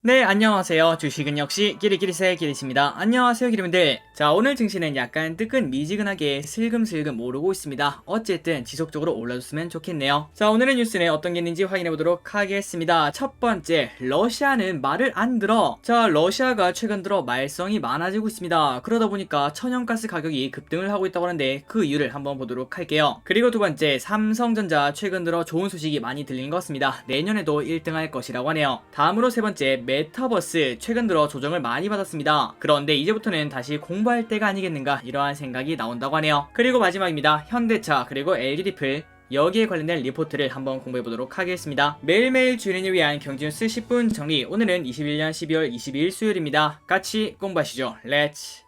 네, 안녕하세요. 주식은 역시 끼리끼리새 끼리십니다. 안녕하세요, 기리분들. 자, 오늘 증시는 약간 뜨끈미지근하게 슬금슬금 오르고 있습니다. 어쨌든 지속적으로 올라줬으면 좋겠네요. 자, 오늘의 뉴스는 어떤 게 있는지 확인해보도록 하겠습니다. 첫 번째, 러시아는 말을 안 들어. 자, 러시아가 최근 들어 말썽이 많아지고 있습니다. 그러다 보니까 천연가스 가격이 급등을 하고 있다고 하는데 그 이유를 한번 보도록 할게요. 그리고 두 번째, 삼성전자 최근 들어 좋은 소식이 많이 들리는 것 같습니다. 내년에도 1등할 것이라고 하네요. 다음으로 세 번째, 메타버스 최근 들어 조정을 많이 받았습니다. 그런데 이제부터는 다시 공부할 때가 아니겠는가 이러한 생각이 나온다고 하네요. 그리고 마지막입니다. 현대차 그리고 LG디플 여기에 관련된 리포트를 한번 공부해보도록 하겠습니다. 매일매일 주인을 위한 경제뉴스 10분 정리. 오늘은 21년 12월 22일 수요일입니다. 같이 공부하시죠. 렛츠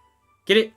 기릿!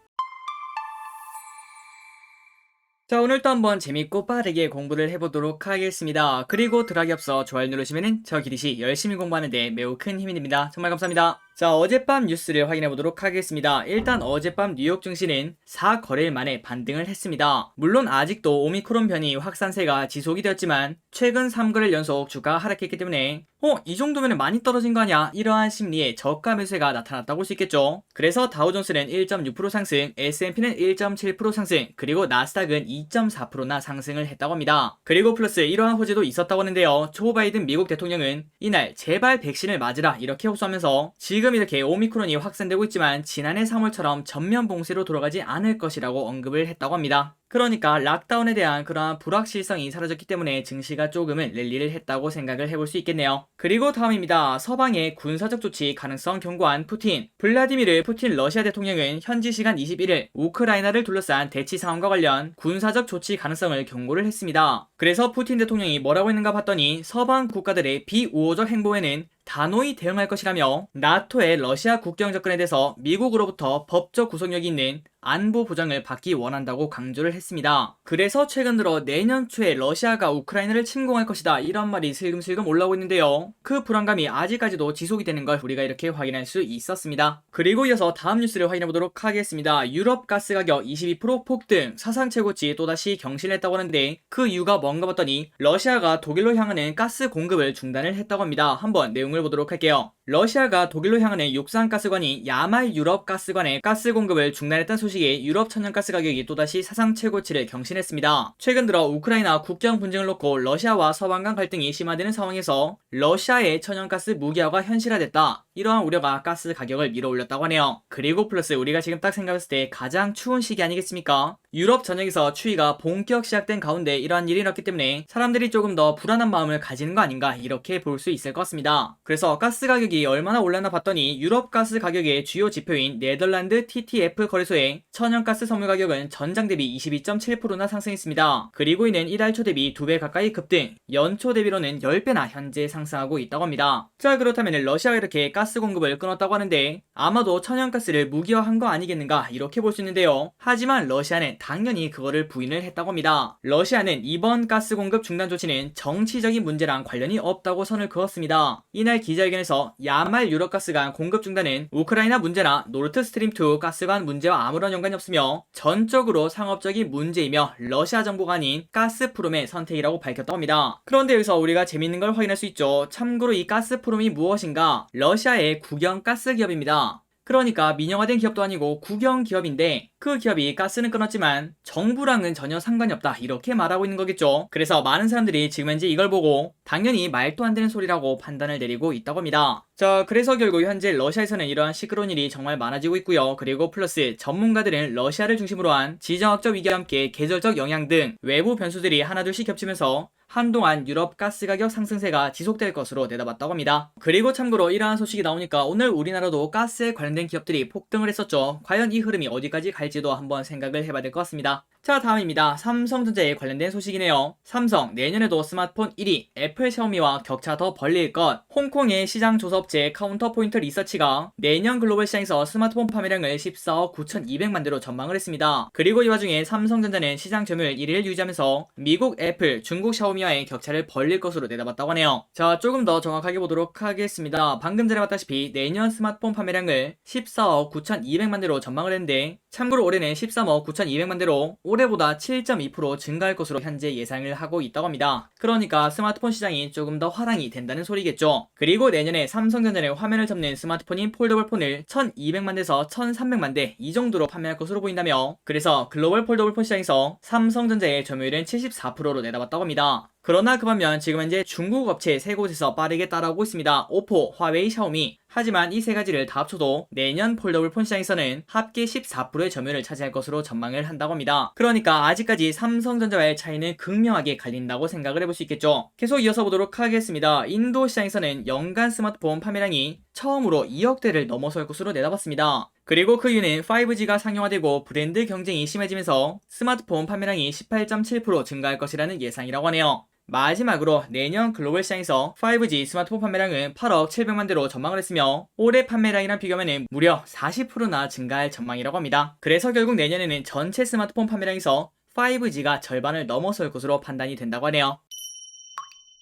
자, 오늘도 한번 재밌고 빠르게 공부를 해보도록 하겠습니다. 그리고 들어가기 앞서 좋아요 누르시면은 저 기릿이 열심히 공부하는데 매우 큰 힘이 됩니다. 정말 감사합니다. 자, 어젯밤 뉴스를 확인해 보도록 하겠습니다. 일단 어젯밤 뉴욕 증시는 4거래일 만에 반등을 했습니다. 물론 아직도 오미크론 변이 확산세가 지속이 되었지만 최근 3거래일 연속 주가 하락했기 때문에 이 정도면 많이 떨어진 거 아니야? 이러한 심리에 저가 매수세가 나타났다고 볼 수 있겠죠. 그래서 다우존스는 1.6% 상승, S&P는 1.7% 상승, 그리고 나스닥은 2.4%나 상승을 했다고 합니다. 그리고 플러스 이러한 호재도 있었다고 하는데요. 조 바이든 미국 대통령은 이날 제발 백신을 맞으라 이렇게 호소하면서 지금 이렇게 오미크론이 확산되고 있지만 지난해 3월처럼 전면 봉쇄로 돌아가지 않을 것이라고 언급을 했다고 합니다. 그러니까 락다운에 대한 그러한 불확실성이 사라졌기 때문에 증시가 조금은 랠리를 했다고 생각을 해볼 수 있겠네요. 그리고 다음입니다. 서방의 군사적 조치 가능성 경고한 푸틴. 블라디미르 푸틴 러시아 대통령은 현지 시간 21일 우크라이나를 둘러싼 대치 상황과 관련 군사적 조치 가능성을 경고를 했습니다. 그래서 푸틴 대통령이 뭐라고 했는가 봤더니 서방 국가들의 비우호적 행보에는 단호히 대응할 것이라며 나토의 러시아 국경 접근에 대해서 미국으로부터 법적 구속력이 있는 안보 보장을 받기 원한다고 강조를 했습니다. 그래서 최근 들어 내년 초에 러시아가 우크라이나를 침공할 것이다 이런 말이 슬금슬금 올라오고 있는데요. 그 불안감이 아직까지도 지속이 되는 걸 우리가 이렇게 확인할 수 있었습니다. 그리고 이어서 다음 뉴스를 확인해 보도록 하겠습니다. 유럽 가스 가격 22% 폭등, 사상 최고치 또다시 경신했다고 하는데 그 이유가 뭔가 봤더니 러시아가 독일로 향하는 가스 공급을 중단을 했다고 합니다. 한번 내용을 보도록 할게요. 러시아가 독일로 향하는 육상가스관이 야말 유럽가스관의 가스 공급을 중단했다는 소식에 유럽 천연가스 가격이 또다시 사상 최고치를 경신했습니다. 최근 들어 우크라이나 국경 분쟁을 놓고 러시아와 서방 간 갈등이 심화되는 상황에서 러시아의 천연가스 무기화가 현실화됐다. 이러한 우려가 가스 가격을 밀어올렸다고 하네요. 그리고 플러스 우리가 지금 딱 생각했을 때 가장 추운 시기 아니겠습니까? 유럽 전역에서 추위가 본격 시작된 가운데 이러한 일이 일어났기 때문에 사람들이 조금 더 불안한 마음을 가지는 거 아닌가 이렇게 볼 수 있을 것 같습니다. 그래서 가스 가격이 얼마나 올랐나 봤더니 유럽 가스 가격의 주요 지표인 네덜란드 TTF 거래소의 천연가스 선물 가격은 전장 대비 22.7%나 상승했습니다. 그리고 이는 이달 초 대비 2배 가까이 급등, 연초 대비로는 10배나 현재 상승하고 있다고 합니다. 자, 그렇다면 러시아가 이렇게 가스 공급을 끊었다고 하는데 아마도 천연가스를 무기화한 거 아니겠는가 이렇게 볼 수 있는데요. 하지만 러시아는 당연히 그거를 부인을 했다고 합니다. 러시아는 이번 가스 공급 중단 조치는 정치적인 문제랑 관련이 없다고 선을 그었습니다. 이날 기자회견에서 야말 유럽가스관 공급 중단은 우크라이나 문제나 노르트스트림2 가스관 문제와 아무런 연관이 없으며 전적으로 상업적인 문제이며 러시아 정부가 아닌 가스프롬의 선택이라고 밝혔다고 합니다. 그런데 여기서 우리가 재밌는 걸 확인할 수 있죠. 참고로 이 가스프롬이 무엇인가? 러시아의 국영 가스 기업입니다. 그러니까 민영화된 기업도 아니고 국영 기업인데 그 기업이 가스는 끊었지만 정부랑은 전혀 상관이 없다 이렇게 말하고 있는 거겠죠. 그래서 많은 사람들이 지금 현재 이걸 보고 당연히 말도 안 되는 소리라고 판단을 내리고 있다고 합니다. 자, 그래서 결국 현재 러시아에서는 이러한 시끄러운 일이 정말 많아지고 있고요. 그리고 플러스 전문가들은 러시아를 중심으로 한 지정학적 위기와 함께 계절적 영향 등 외부 변수들이 하나둘씩 겹치면서 한동안 유럽 가스 가격 상승세가 지속될 것으로 내다봤다고 합니다. 그리고 참고로 이러한 소식이 나오니까 오늘 우리나라도 가스에 관련된 기업들이 폭등을 했었죠. 과연 이 흐름이 어디까지 갈지도 한번 생각을 해봐야 될 것 같습니다. 자, 다음입니다. 삼성전자에 관련된 소식이네요. 삼성 내년에도 스마트폰 1위, 애플 샤오미와 격차 더 벌릴 것. 홍콩의 시장 조사업체 카운터포인트 리서치가 내년 글로벌 시장에서 스마트폰 판매량을 14억 9,200만 대로 전망을 했습니다. 그리고 이 와중에 삼성전자는 시장 점유율 1위를 유지하면서 미국 애플, 중국 샤오미와의 격차를 벌릴 것으로 내다봤다고 하네요. 자, 조금 더 정확하게 보도록 하겠습니다. 방금 전에 봤다시피 내년 스마트폰 판매량을 14억 9,200만 대로 전망을 했는데 참고로 올해는 13억 9,200만 대로 올해보다 7.2% 증가할 것으로 현재 예상을 하고 있다고 합니다. 그러니까 스마트폰 시장이 조금 더 화랑이 된다는 소리겠죠. 그리고 내년에 삼성전자는 화면을 접는 스마트폰인 폴더블 폰을 1200만 대에서 1300만 대 이 정도로 판매할 것으로 보인다며, 그래서 글로벌 폴더블 폰 시장에서 삼성전자의 점유율은 74%로 내다봤다고 합니다. 그러나 그 반면 지금 현재 중국 업체 3곳에서 빠르게 따라오고 있습니다. 오포, 화웨이, 샤오미. 하지만 이 세 가지를 다 합쳐도 내년 폴더블 폰 시장에서는 합계 14%의 점유율을 차지할 것으로 전망을 한다고 합니다. 그러니까 아직까지 삼성전자와의 차이는 극명하게 갈린다고 생각을 해볼 수 있겠죠. 계속 이어서 보도록 하겠습니다. 인도 시장에서는 연간 스마트폰 판매량이 처음으로 2억 대를 넘어설 것으로 내다봤습니다. 그리고 그 이유는 5G가 상용화되고 브랜드 경쟁이 심해지면서 스마트폰 판매량이 18.7% 증가할 것이라는 예상이라고 하네요. 마지막으로 내년 글로벌 시장에서 5G 스마트폰 판매량은 8억 700만 대로 전망을 했으며 올해 판매량이랑 비교하면 무려 40%나 증가할 전망이라고 합니다. 그래서 결국 내년에는 전체 스마트폰 판매량에서 5G가 절반을 넘어설 것으로 판단이 된다고 하네요.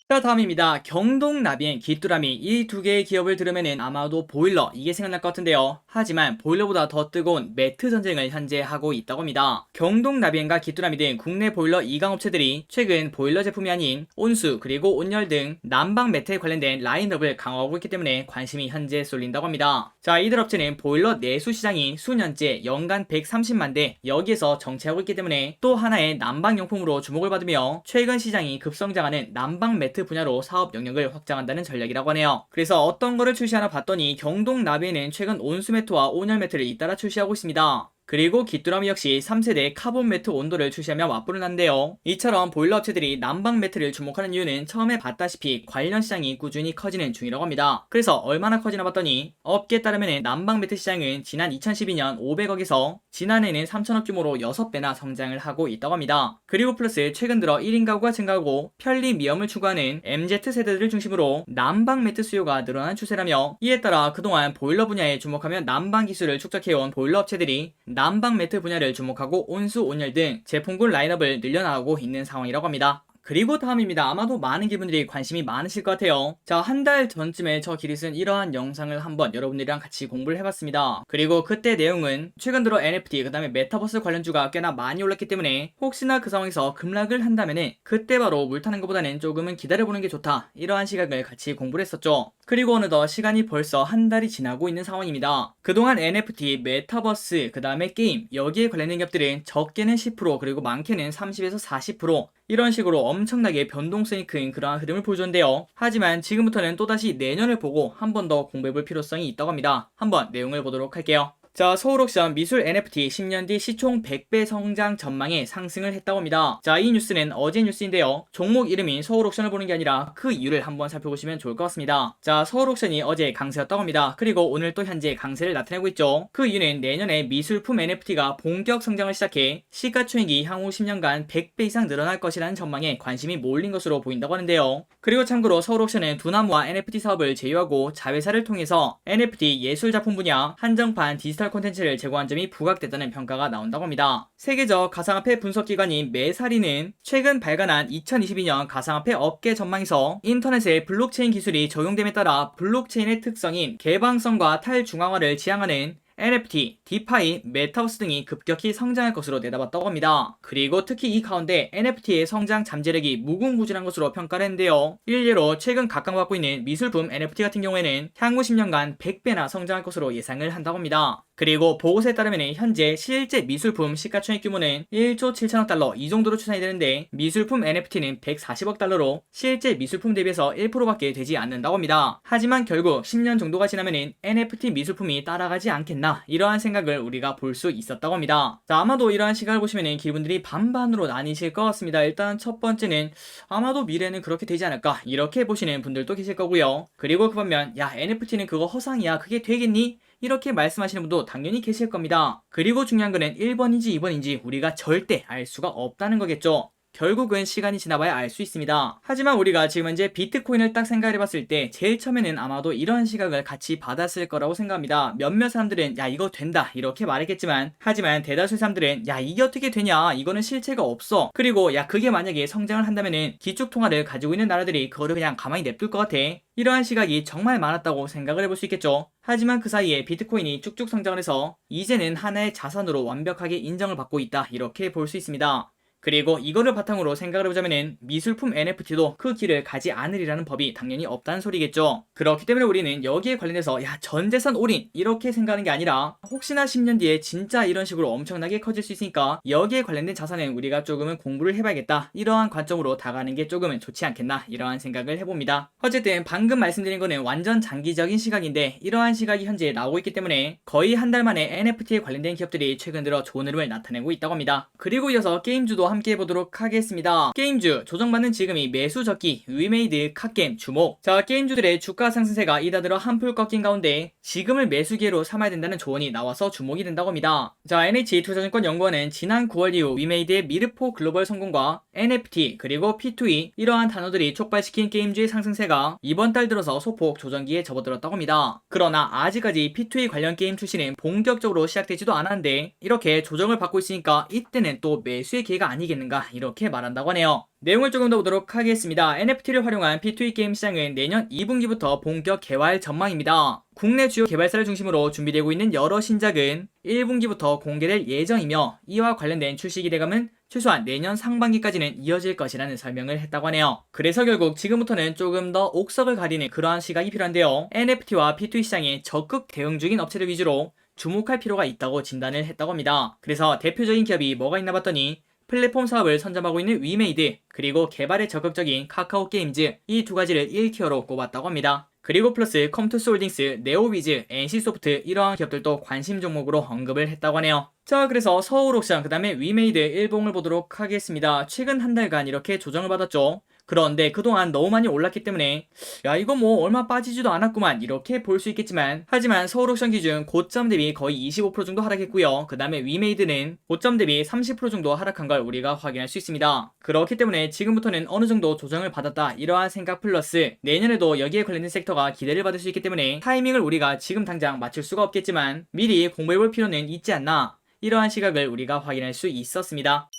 자, 다음입니다. 경동, 나비엔, 귀뚜라미 이 두 개의 기업을 들으면은 아마도 보일러 이게 생각날 것 같은데요. 하지만 보일러보다 더 뜨거운 매트 전쟁을 현재 하고 있다고 합니다. 경동, 나비엔과 귀뚜라미 등 국내 보일러 2강 업체들이 최근 보일러 제품이 아닌 온수 그리고 온열 등 난방 매트에 관련된 라인업을 강화하고 있기 때문에 관심이 현재 쏠린다고 합니다. 자, 이들 업체는 보일러 내수 시장이 수년째 연간 130만 대 여기에서 정체하고 있기 때문에 또 하나의 난방용품으로 주목을 받으며 최근 시장이 급성장하는 난방 매트 분야로 사업 영역을 확장한다는 전략이라고 하네요. 그래서 어떤 거를 출시하나 봤더니 경동 나비에는 최근 온수 매트와 온열 매트를 잇따라 출시하고 있습니다. 그리고 귀뚜라미 역시 3세대 카본 매트 온도를 출시하며 맞불을 난데요. 이처럼 보일러 업체들이 난방 매트를 주목하는 이유는 처음에 봤다시피 관련 시장이 꾸준히 커지는 중이라고 합니다. 그래서 얼마나 커지나 봤더니 업계에 따르면 난방 매트 시장은 지난 2012년 500억에서 지난해는 3천억 규모로 6배나 성장을 하고 있다고 합니다. 그리고 플러스 최근 들어 1인 가구가 증가하고 편리 미엄을 추구하는 MZ세대들을 중심으로 난방 매트 수요가 늘어난 추세라며, 이에 따라 그동안 보일러 분야에 주목하며 난방 기술을 축적해온 보일러 업체들이 난방 매트 분야를 주목하고 온수, 온열 등 제품군 라인업을 늘려나가고 있는 상황이라고 합니다. 그리고 다음입니다. 아마도 많은 분들이 관심이 많으실 것 같아요. 자, 한 달 전쯤에 저 기릿은 이러한 영상을 한번 여러분들이랑 같이 공부를 해봤습니다. 그리고 그때 내용은 최근 들어 NFT 그 다음에 메타버스 관련주가 꽤나 많이 올랐기 때문에 혹시나 그 상황에서 급락을 한다면은 그때 바로 물타는 것보다는 조금은 기다려보는 게 좋다, 이러한 시각을 같이 공부를 했었죠. 그리고 어느덧 시간이 벌써 한 달이 지나고 있는 상황입니다. 그동안 NFT, 메타버스, 그 다음에 게임 여기에 관련된 기업들은 적게는 10% 그리고 많게는 30에서 40% 이런 식으로 엄청나게 변동성이 큰 그러한 흐름을 보여줬는데요. 하지만 지금부터는 또다시 내년을 보고 한 번 더 공부해볼 필요성이 있다고 합니다. 한번 내용을 보도록 할게요. 자, 서울옥션 미술 NFT 10년 뒤 시총 100배 성장 전망에 상승을 했다고 합니다. 자, 이 뉴스는 어제 뉴스인데요. 종목 이름인 서울옥션을 보는 게 아니라 그 이유를 한번 살펴보시면 좋을 것 같습니다. 자, 서울옥션이 어제 강세였다고 합니다. 그리고 오늘 또 현재 강세를 나타내고 있죠. 그 이유는 내년에 미술품 NFT가 본격 성장을 시작해 시가총액이 향후 10년간 100배 이상 늘어날 것이라는 전망에 관심이 몰린 것으로 보인다고 하는데요. 그리고 참고로 서울옥션은 두나무와 NFT 사업을 제휴하고 자회사를 통해서 NFT 예술작품 분야 한정판 디지털 콘텐츠를 제공한 점이 부각됐다는 평가가 나온다고 합니다. 세계적 가상화폐 분석기관인 메사리는 최근 발간한 2022년 가상화폐 업계 전망에서 인터넷에 블록체인 기술이 적용됨에 따라 블록체인의 특성인 개방성과 탈중앙화를 지향하는 NFT, 디파이, 메타버스 등이 급격히 성장할 것으로 내다봤다고 합니다. 그리고 특히 이 가운데 NFT의 성장 잠재력이 무궁무진한 것으로 평가를 했는데요. 일례로 최근 각광받고 있는 미술품 NFT 같은 경우에는 향후 10년간 100배나 성장할 것으로 예상을 한다고 합니다. 그리고 보고서에 따르면 현재 실제 미술품 시가총액 규모는 1조 7천억 달러 이 정도로 추산이 되는데 미술품 NFT는 140억 달러로 실제 미술품 대비해서 1%밖에 되지 않는다고 합니다. 하지만 결국 10년 정도가 지나면 NFT 미술품이 따라가지 않겠나, 이러한 생각을 우리가 볼 수 있었다고 합니다. 자, 아마도 이러한 시각을 보시면 기분들이 반반으로 나뉘실 것 같습니다. 일단 첫 번째는 아마도 미래는 그렇게 되지 않을까, 이렇게 보시는 분들도 계실 거고요. 그리고 그 반면 야, NFT는 그거 허상이야, 그게 되겠니? 이렇게 말씀하시는 분도 당연히 계실 겁니다. 그리고 중요한 거는 1번인지 2번인지 우리가 절대 알 수가 없다는 거겠죠. 결국은 시간이 지나봐야 알 수 있습니다. 하지만 우리가 지금 현재 비트코인을 딱 생각해봤을 때 제일 처음에는 아마도 이런 시각을 같이 받았을 거라고 생각합니다. 몇몇 사람들은 야 이거 된다 이렇게 말했겠지만, 하지만 대다수의 사람들은 야 이게 어떻게 되냐, 이거는 실체가 없어, 그리고 야 그게 만약에 성장을 한다면은 기축통화를 가지고 있는 나라들이 그거를 그냥 가만히 냅둘 것 같아, 이러한 시각이 정말 많았다고 생각을 해볼 수 있겠죠. 하지만 그 사이에 비트코인이 쭉쭉 성장을 해서 이제는 하나의 자산으로 완벽하게 인정을 받고 있다, 이렇게 볼 수 있습니다. 그리고 이거를 바탕으로 생각을 해보자면은 미술품 NFT도 그 길을 가지 않으리라는 법이 당연히 없다는 소리겠죠. 그렇기 때문에 우리는 여기에 관련해서 야 전재산 올인 이렇게 생각하는 게 아니라, 혹시나 10년 뒤에 진짜 이런 식으로 엄청나게 커질 수 있으니까 여기에 관련된 자산은 우리가 조금은 공부를 해봐야겠다, 이러한 관점으로 다가가는 게 조금은 좋지 않겠나, 이러한 생각을 해봅니다. 어쨌든 방금 말씀드린 거는 완전 장기적인 시각인데, 이러한 시각이 현재 나오고 있기 때문에 거의 한 달 만에 NFT에 관련된 기업들이 최근 들어 좋은 흐름을 나타내고 있다고 합니다. 그리고 이어서 게임주도 함께 해보도록 하겠습니다. 게임주 조정받는 지금이 매수 적기, 위메이드, 갓겜 주목. 자, 게임주들의 주가 상승세가 이다들어 한풀 꺾인 가운데 지금을 매수 기회로 삼아야 된다는 조언이 나와서 주목이 된다고 합니다. 자, NH투자증권연구원은 지난 9월 이후 위메이드의 미르포 글로벌 성공과 NFT 그리고 P2E 이러한 단어들이 촉발시킨 게임주의 상승세가 이번 달 들어서 소폭 조정기에 접어들었다고 합니다. 그러나 아직까지 P2E 관련 게임 출시는 본격적으로 시작되지도 않았는데, 이렇게 조정을 받고 있으니까 이때는 또 매수의 기회가 아니겠는가, 이렇게 말한다고 하네요. 내용을 조금 더 보도록 하겠습니다. NFT를 활용한 P2E 게임 시장은 내년 2분기부터 본격 개발 전망입니다. 국내 주요 개발사를 중심으로 준비되고 있는 여러 신작은 1분기부터 공개될 예정이며, 이와 관련된 출시 기대감은 최소한 내년 상반기까지는 이어질 것이라는 설명을 했다고 하네요. 그래서 결국 지금부터는 조금 더 옥석을 가리는 그러한 시각이 필요한데요. NFT와 P2E 시장에 적극 대응 중인 업체들 위주로 주목할 필요가 있다고 진단을 했다고 합니다. 그래서 대표적인 기업이 뭐가 있나 봤더니 플랫폼 사업을 선점하고 있는 위메이드, 그리고 개발에 적극적인 카카오 게임즈, 이 두 가지를 1티어로 꼽았다고 합니다. 그리고 플러스 컴투스 홀딩스, 네오위즈, NC소프트 이러한 기업들도 관심 종목으로 언급을 했다고 하네요. 자, 그래서 서울옥션 그 다음에 위메이드 일봉을 보도록 하겠습니다. 최근 한 달간 이렇게 조정을 받았죠. 그런데 그동안 너무 많이 올랐기 때문에 야 이거 뭐 얼마 빠지지도 않았구만, 이렇게 볼 수 있겠지만, 하지만 서울옥션 기준 고점 대비 거의 25% 정도 하락했고요. 그 다음에 위메이드는 고점 대비 30% 정도 하락한 걸 우리가 확인할 수 있습니다. 그렇기 때문에 지금부터는 어느 정도 조정을 받았다, 이러한 생각 플러스 내년에도 여기에 관련된 섹터가 기대를 받을 수 있기 때문에 타이밍을 우리가 지금 당장 맞출 수가 없겠지만 미리 공부해볼 필요는 있지 않나, 이러한 시각을 우리가 확인할 수 있었습니다.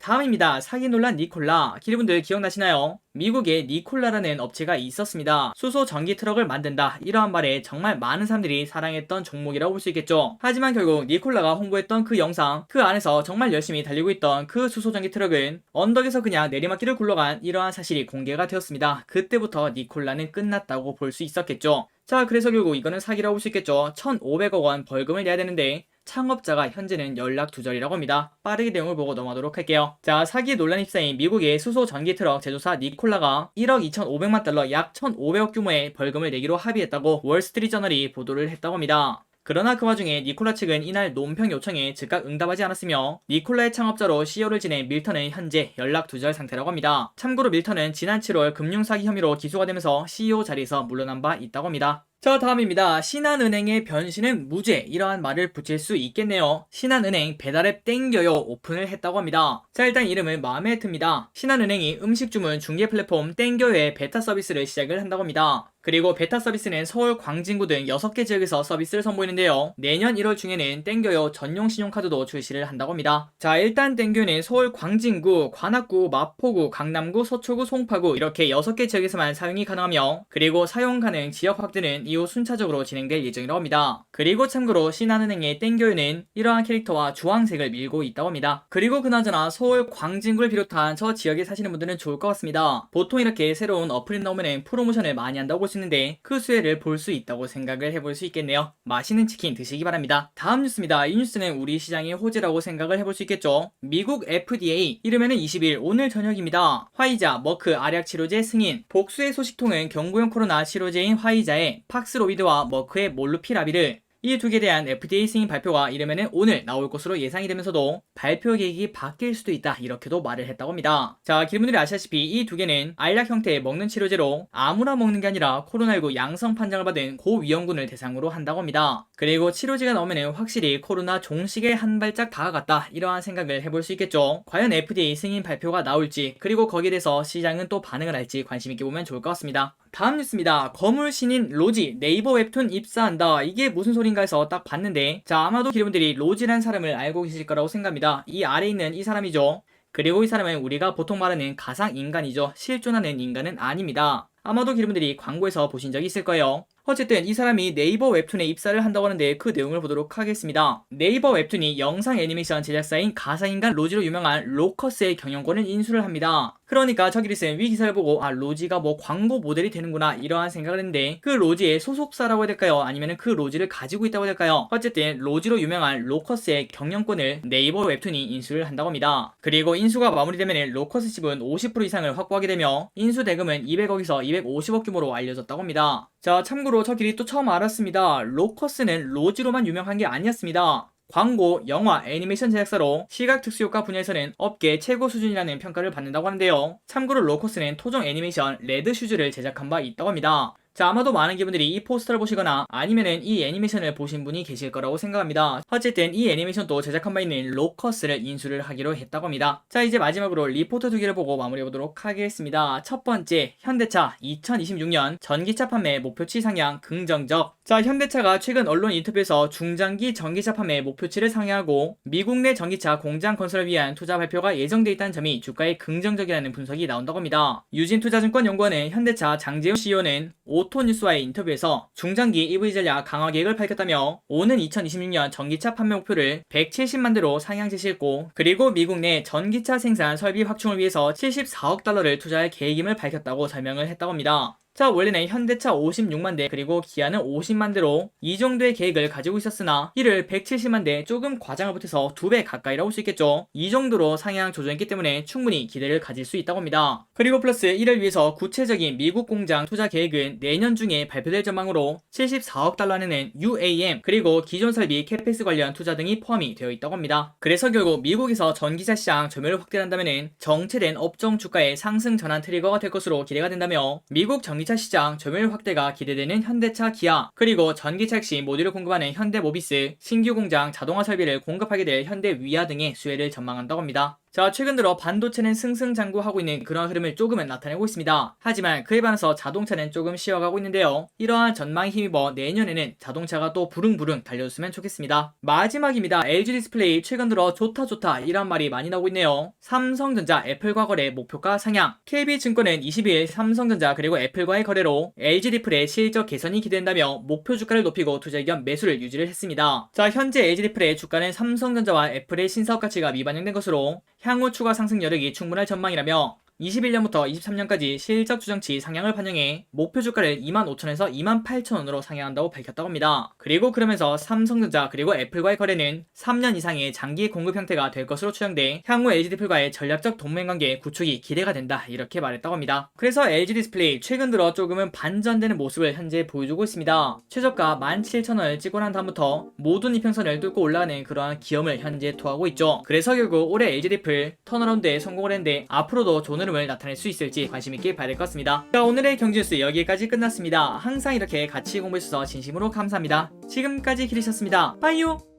다음입니다. 사기 논란 니콜라. 여러분들 기억나시나요? 미국에 니콜라라는 업체가 있었습니다. 수소 전기 트럭을 만든다, 이러한 말에 정말 많은 사람들이 사랑했던 종목이라고 볼 수 있겠죠. 하지만 결국 니콜라가 홍보했던 그 영상, 그 안에서 정말 열심히 달리고 있던 그 수소 전기 트럭은 언덕에서 그냥 내리막길을 굴러간 이러한 사실이 공개가 되었습니다. 그때부터 니콜라는 끝났다고 볼 수 있었겠죠. 자, 그래서 결국 이거는 사기라고 볼 수 있겠죠. 1,500억 원 벌금을 내야 되는데 창업자가 현재는 연락 두절이라고 합니다. 빠르게 내용을 보고 넘어가도록 할게요. 자, 사기 논란에 휩싸인 미국의 수소 전기 트럭 제조사 니콜라가 1억 2,500만 달러 약 1,500억 규모의 벌금을 내기로 합의했다고 월스트리트저널이 보도를 했다고 합니다. 그러나 그 와중에 니콜라 측은 이날 논평 요청에 즉각 응답하지 않았으며, 니콜라의 창업자로 CEO를 지낸 밀턴은 현재 연락 두절 상태라고 합니다. 참고로 밀턴은 지난 7월 금융사기 혐의로 기소가 되면서 CEO 자리에서 물러난 바 있다고 합니다. 자, 다음입니다. 신한은행의 변신은 무죄, 이러한 말을 붙일 수 있겠네요. 신한은행 배달앱 땡겨요 오픈을 했다고 합니다. 자, 일단 이름은 마음에 듭니다. 신한은행이 음식 주문 중개 플랫폼 땡겨요의 베타 서비스를 시작을 한다고 합니다. 그리고 베타 서비스는 서울, 광진구 등 6개 지역에서 서비스를 선보이는데요. 내년 1월 중에는 땡겨요 전용 신용카드도 출시를 한다고 합니다. 자, 일단 땡겨요는 서울, 광진구, 관악구, 마포구, 강남구, 서초구, 송파구 이렇게 6개 지역에서만 사용이 가능하며, 그리고 사용 가능 지역 확대는 이후 순차적으로 진행될 예정이라고 합니다. 그리고 참고로 신한은행의 땡겨요는 이러한 캐릭터와 주황색을 밀고 있다고 합니다. 그리고 그나저나 서울, 광진구를 비롯한 저 지역에 사시는 분들은 좋을 것 같습니다. 보통 이렇게 새로운 어플이 나오면 프로모션을 많이 한다고 볼 수 있는데 그 수혜를 볼 수 있다고 생각을 해볼 수 있겠네요. 맛있는 치킨 드시기 바랍니다. 다음 뉴스입니다. 이 뉴스는 우리 시장의 호재라고 생각을 해볼 수 있겠죠. 미국 FDA 이르면은 20일 오늘 저녁입니다. 화이자, 머크 알약 치료제 승인. 복수의 소식통은 경구용 코로나 치료제인 화이자의 팍스로비드와 머크의 몰루피라비를 이 두 개에 대한 FDA 승인 발표가 이르면은 오늘 나올 것으로 예상이 되면서도 발표 계획이 바뀔 수도 있다 이렇게도 말을 했다고 합니다. 자, 기분들이 아시다시피 이 두 개는 알약 형태의 먹는 치료제로 아무나 먹는 게 아니라 코로나19 양성 판정을 받은 고위험군을 대상으로 한다고 합니다. 그리고 치료제가 나오면은 확실히 코로나 종식에 한 발짝 다가갔다 이러한 생각을 해볼 수 있겠죠. 과연 FDA 승인 발표가 나올지 그리고 거기에 대해서 시장은 또 반응을 할지 관심 있게 보면 좋을 것 같습니다. 다음 뉴스입니다. 거물 신인 로지 네이버 웹툰 입사한다. 이게 무슨 소린가 해서 딱 봤는데, 자, 아마도 여러분들이 로지라는 사람을 알고 계실 거라고 생각합니다. 이 아래에 있는 이 사람이죠. 그리고 이 사람은 우리가 보통 말하는 가상 인간이죠. 실존하는 인간은 아닙니다. 아마도 여러분들이 광고에서 보신 적이 있을 거예요. 어쨌든 이 사람이 네이버 웹툰에 입사를 한다고 하는데 그 내용을 보도록 하겠습니다. 네이버 웹툰이 영상 애니메이션 제작사인 가상인간 로지로 유명한 로커스의 경영권을 인수를 합니다. 그러니까 저기를 쓴 위 기사를 보고 로지가 뭐 광고 모델이 되는구나 이러한 생각을 했는데, 그 로지의 소속사라고 해야 될까요? 아니면 그 로지를 가지고 있다고 해야 될까요? 어쨌든 로지로 유명한 로커스의 경영권을 네이버 웹툰이 인수를 한다고 합니다. 그리고 인수가 마무리되면 로커스 지분 50% 이상을 확보하게 되며 인수 대금은 200억에서 250억 규모로 알려졌다고 합니다. 자, 참고로 저 길이 또 처음 알았습니다. 로커스는 로지로만 유명한 게 아니었습니다. 광고, 영화, 애니메이션 제작사로 시각특수효과 분야에서는 업계 최고 수준이라는 평가를 받는다고 하는데요. 참고로 로커스는 토종 애니메이션 레드슈즈를 제작한 바 있다고 합니다. 자, 아마도 많은 분들이 이 포스터를 보시거나 아니면은 이 애니메이션을 보신 분이 계실 거라고 생각합니다. 어쨌든 이 애니메이션도 제작한 바 있는 로커스를 인수를 하기로 했다고 합니다. 자, 이제 마지막으로 리포트 두 개를 보고 마무리해보도록 하겠습니다. 첫 번째, 현대차 2026년 전기차 판매 목표치 상향 긍정적. 자, 현대차가 최근 언론 인터뷰에서 중장기 전기차 판매 목표치를 상향하고 미국 내 전기차 공장 건설을 위한 투자 발표가 예정돼 있다는 점이 주가에 긍정적이라는 분석이 나온다고 합니다. 유진투자증권 연구원의 현대차 장재훈 CEO는 오토뉴스와의 인터뷰에서 중장기 EV 전략 강화 계획을 밝혔다며 오는 2026년 전기차 판매 목표를 170만 대로 상향 제시했고, 그리고 미국 내 전기차 생산 설비 확충을 위해서 74억 달러를 투자할 계획임을 밝혔다고 설명을 했다고 합니다. 자, 원래는 현대차 56만 대 그리고 기아는 50만 대로 이 정도의 계획을 가지고 있었으나 이를 170만 대, 조금 과장을 보태서 2배 가까이라고 할 수 있겠죠. 이 정도로 상향 조정했기 때문에 충분히 기대를 가질 수 있다고 합니다. 그리고 플러스 이를 위해서 구체적인 미국 공장 투자 계획은 내년 중에 발표될 전망으로 74억 달러 안에는 UAM 그리고 기존 설비 캐펙스 관련 투자 등이 포함이 되어 있다고 합니다. 그래서 결국 미국에서 전기차 시장 점유율을 확대한다면 정체된 업종 주가의 상승 전환 트리거가 될 것으로 기대가 된다며, 미국 전기차 시장 점유율 확대가 기대되는 현대차, 기아, 그리고 전기차 핵심 모듈을 공급하는 현대모비스, 신규 공장 자동화 설비를 공급하게 될 현대위아 등의 수혜를 전망한다고 합니다. 자, 최근 들어 반도체는 승승장구하고 있는 그런 흐름을 조금은 나타내고 있습니다. 하지만 그에 반해서 자동차는 조금 쉬어가고 있는데요. 이러한 전망에 힘입어 내년에는 자동차가 또 부릉부릉 달려줬으면 좋겠습니다. 마지막입니다. LG 디스플레이 최근 들어 좋다 이런 말이 많이 나오고 있네요. 삼성전자, 애플과 거래 목표가 상향. KB증권은 22일 삼성전자 그리고 애플과의 거래로 LG 디플의 실적 개선이 기대된다며 목표 주가를 높이고 투자 의견 매수를 유지를 했습니다. 자, 현재 LG 디플의 주가는 삼성전자와 애플의 신사업 가치가 미반영된 것으로 향후 추가 상승 여력이 충분할 전망이라며 21년부터 23년까지 실적 추정치 상향을 반영해 목표 주가를 25,000원에서 28,000원으로 상향한다고 밝혔다고 합니다. 그리고 그러면서 삼성전자 그리고 애플과의 거래는 3년 이상의 장기 공급 형태가 될 것으로 추정돼 향후 LG 디스플레이와의 전략적 동맹 관계 구축이 기대가 된다 이렇게 말했다고 합니다. 그래서 LG 디스플레이 최근 들어 조금은 반전되는 모습을 현재 보여주고 있습니다. 최저가 17,000원을 찍고 난 다음부터 모든 이평선을 뚫고 올라가는 그러한 기염을 현재 토하고 있죠. 그래서 결국 올해 LG 디플 턴어라운드에 성공을 했는데 앞으로도 좋은 흐름을 나타낼 수 있을지 관심 있게 봐야 될 것 같습니다. 자, 오늘의 경제뉴스 여기까지 끝났습니다. 항상 이렇게 같이 공부해주셔서 진심으로 감사합니다. 지금까지 기리셨습니다. 빠이요.